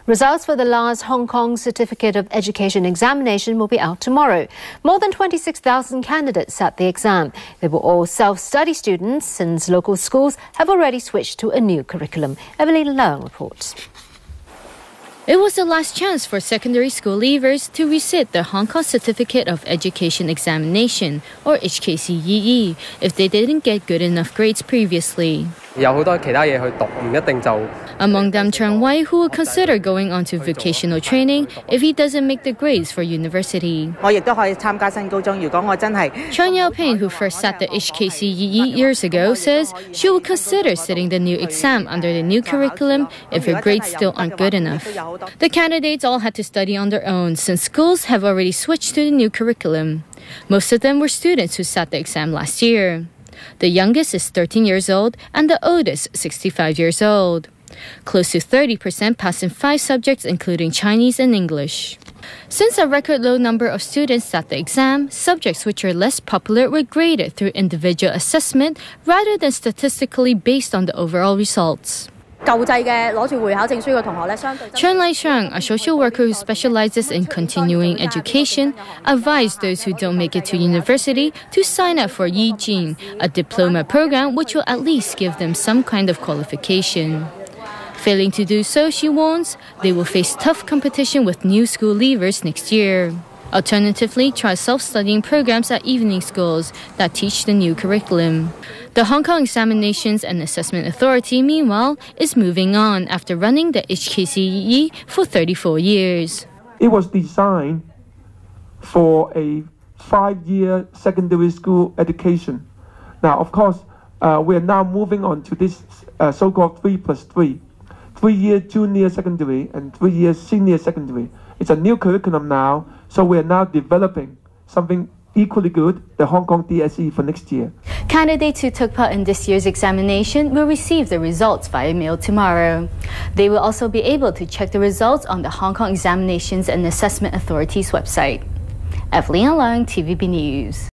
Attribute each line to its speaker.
Speaker 1: Results for the last Hong Kong Certificate of Education examination will be out tomorrow. More than 26,000 candidates sat the exam. They were all self-study students, since local schools have already switched to a new curriculum. Evelina Leung reports.
Speaker 2: It was the last chance for secondary school leavers to resit the Hong Kong Certificate of Education examination, or HKCEE, if they didn't get good enough grades previously. Among them, Chang Wei, who will consider going on to vocational training if he doesn't make the grades for university. Chang Yaoping, who first sat the HKCEE years ago, says she will consider sitting the new exam under the new curriculum if her grades still aren't good enough. The candidates all had to study on their own, since schools have already switched to the new curriculum. Most of them were students who sat the exam last year. The youngest is 13 years old and the oldest 65 years old. Close to 30% passed in 5 subjects, including Chinese and English. Since a record low number of students sat the exam, subjects which are less popular were graded through individual assessment rather than statistically based on the overall results. Chen Laishang, a social worker who specializes in continuing education, advised those who don't make it to university to sign up for Yi Jin, a diploma program which will at least give them some kind of qualification. Failing to do so, she warns, they will face tough competition with new school leavers next year. Alternatively, try self-studying programs at evening schools that teach the new curriculum. The Hong Kong Examinations and Assessment Authority, meanwhile, is moving on after running the HKCEE for 34 years.
Speaker 3: It was designed for a 5-year secondary school education. Now, of course, we are now moving on to this so-called 3+3. 3-year junior secondary and 3-year senior secondary. It's a new curriculum now, so we are now developing something equally good, the Hong Kong DSE for next year.
Speaker 2: Candidates who took part in this year's examination will receive the results via mail tomorrow. They will also be able to check the results on the Hong Kong Examinations and Assessment Authority's website. Evelina Leung, TVB News.